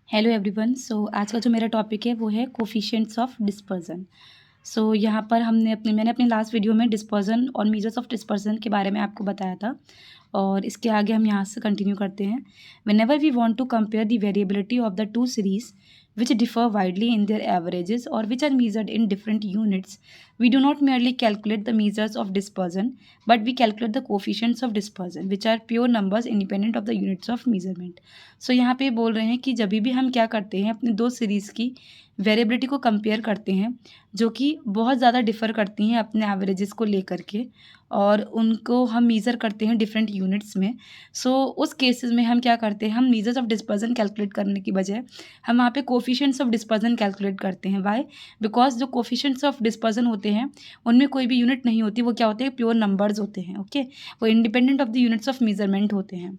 Hello everyone. आज का जो मेरा टॉपिक है वो है कोफिशिएंट्स ऑफ डिस्पर्जन। यहाँ पर मैंने अपने लास्ट वीडियो में डिस्पर्जन और मेजर्स ऑफ डिस्पर्जन के बारे में आपको बताया था और इसके आगे हम यहाँ से कंटिन्यू करते हैं। Whenever we want to compare the variability of the two series which differ widely in their averages or which are measured in different units, we do not merely calculate the measures of dispersion, but we calculate the coefficients of dispersion, which are pure numbers independent of the units of measurement. यहाँ पे बोल रहे हैं कि जब भी हम क्या करते हैं, अपने दो सीरीज़ की वेरिएबिलिटी को कंपेयर करते हैं जो कि बहुत ज़्यादा डिफ़र करती हैं अपने एवरेजेस को लेकर के, और उनको हम मीज़र करते हैं डिफरेंट यूनिट्स में। उस केसेस में हम क्या करते हैं, हम मीजर्स ऑफ डिस्पर्जन कैलकुलेट करने की बजाय हम वहाँ पे कोफिशिएंट्स ऑफ डिस्पर्जन कैलकुलेट करते हैं। वाई? बिकॉज जो कोफिशिएंट्स ऑफ डिस्पर्जन होते हैं उनमें कोई भी यूनिट नहीं होती, वो क्या होते हैं, प्योर नंबर्स होते हैं। ओके, वो independent of the units of measurement होते हैं।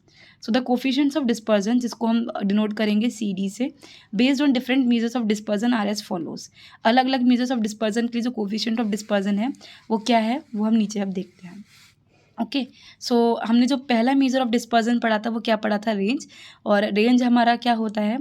द कोफिशिएंट्स ऑफ डिस्पर्जन, जिसको हम डिनोट करेंगे CD से, based on different measures of dispersion are as follows. अलग अलग मेजर्स ऑफ डिस्पर्जन के लिए जो कोफिशिएंट ऑफ डिस्पर्जन है वो क्या है, वो हम नीचे अब देखते हैं। ओके, हमने जो पहला मेजर ऑफ डिस्पर्जन पढ़ा था वो क्या पढ़ा था, रेंज। और रेंज हमारा क्या होता है,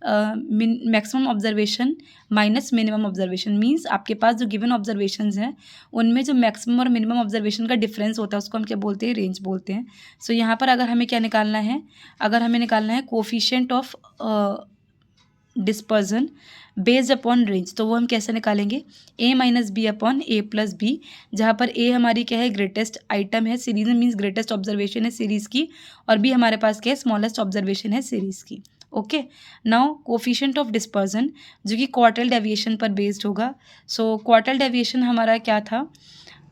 maximum observation minus minimum observation. Means आपके पास जो गिवन ऑब्जर्वेशंस हैं उनमें जो मैक्सिमम और मिनिमम ऑब्जर्वेशन का डिफरेंस होता है उसको हम क्या बोलते हैं, रेंज बोलते हैं। यहाँ पर अगर हमें क्या निकालना है, अगर हमें निकालना है coefficient of dispersion based upon range, तो वो हम कैसे निकालेंगे, A minus B upon A plus B, जहाँ पर A हमारी क्या है, ग्रेटेस्ट आइटम है सीरीज में, मीन्स ग्रेटेस्ट ऑब्जर्वेशन है सीरीज़ की, और B हमारे पास क्या है, स्मॉलेस्ट ऑब्जर्वेशन है सीरीज़ की। Okay, now coefficient of dispersion जो कि क्वार्टाइल डेविएशन पर बेस्ड होगा। क्वार्टाइल डेविएशन हमारा क्या था,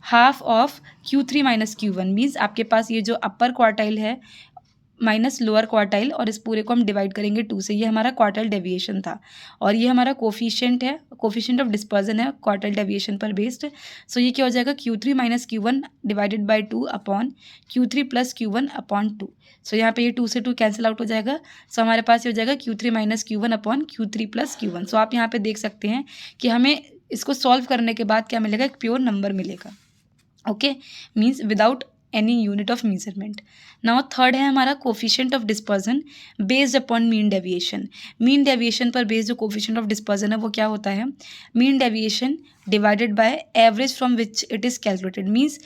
half of Q3 minus Q1, means आपके पास ये जो अपर क्वार्टाइल है माइनस लोअर क्वार्टाइल, और इस पूरे को हम डिवाइड करेंगे 2 से। ये हमारा क्वार्टाइल डेविएशन था और ये हमारा कोफिशिएंट है, कोफिशिएंट ऑफ डिस्पर्जन है क्वार्टाइल डेविएशन पर बेस्ड। ये क्या हो जाएगा, Q3 minus Q1 divided by 2 upon Q3 plus Q1 upon 2। यहाँ पे ये 2 से 2 कैंसिल आउट हो जाएगा। हमारे पास ये हो जाएगा Q3 minus Q1 upon Q3 plus Q1। आप यहाँ पे देख सकते हैं कि हमें इसको सॉल्व करने के बाद क्या मिलेगा, एक प्योर नंबर मिलेगा। Okay, means without any unit of measurement. Now third है हमारा coefficient of dispersion based upon mean deviation. Mean deviation पर बेस्ड जो कोफिशिएंट ऑफ डिस्पर्जन है वो क्या होता है, mean deviation divided by average from which it is calculated. Means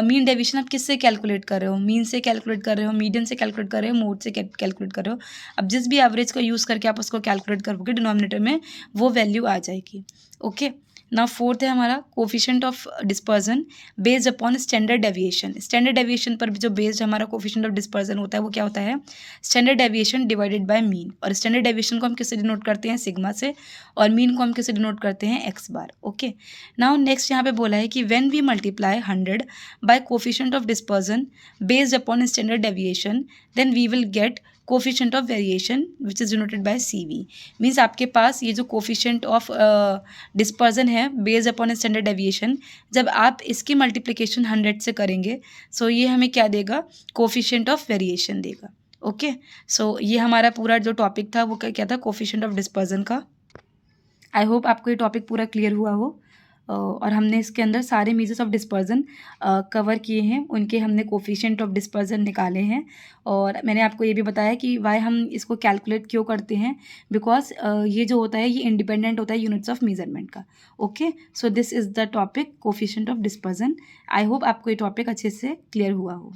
mean deviation आप किससे कैलकुलेट कर रहे हो, मीन से कैलकुलेट कर रहे हो, मीडियन से कैलकुलेट कर रहे हो, मोड से कैलकुलेट कर रहे हो। अब जिस भी एवरेज का यूज़ करके आप उसको कैलकुलेट करोगे डिनोमिनेटर में वो वैल्यू आ जाएगी। ओके, नाउ फोर्थ है हमारा coefficient of dispersion based upon standard deviation. Standard deviation पर जो बेस्ड हमारा कोफिशिएंट ऑफ डिस्पर्जन होता है वो क्या होता है, standard deviation divided by mean. और स्टैंडर्ड डेविएशन को हम किससे डिनोट करते हैं, सिग्मा से, और मीन को हम किससे डिनोट करते हैं, X bar. Okay, now next यहाँ पे बोला है कि when we multiply 100 by coefficient of dispersion based upon standard deviation then we will get coefficient of variation which is denoted by CV। Means आपके पास ये जो कोफिशिएंट ऑफ डिस्पर्जन है बेस्ड अपॉन स्टैंडर्ड डेविएशन, जब आप इसकी multiplication 100 से करेंगे ये हमें क्या देगा, कोफिशिएंट ऑफ वेरिएशन देगा। ओके, ये हमारा पूरा जो टॉपिक था वो क्या था, कोफिशिएंट ऑफ डिस्पर्जन का। आई होप आपको ये टॉपिक पूरा क्लियर हुआ हो। और हमने इसके अंदर सारे मेजर्स ऑफ डिस्पर्जन कवर किए हैं, उनके हमने कोफिशिएंट ऑफ डिस्पर्जन निकाले हैं। और मैंने आपको ये भी बताया कि वाई हम इसको कैलकुलेट क्यों करते हैं, बिकॉज ये जो होता है ये इंडिपेंडेंट होता है यूनिट्स ऑफ मेजरमेंट का। Okay, this is the topic coefficient of dispersion. I hope आपको ये टॉपिक अच्छे से क्लियर हुआ हो।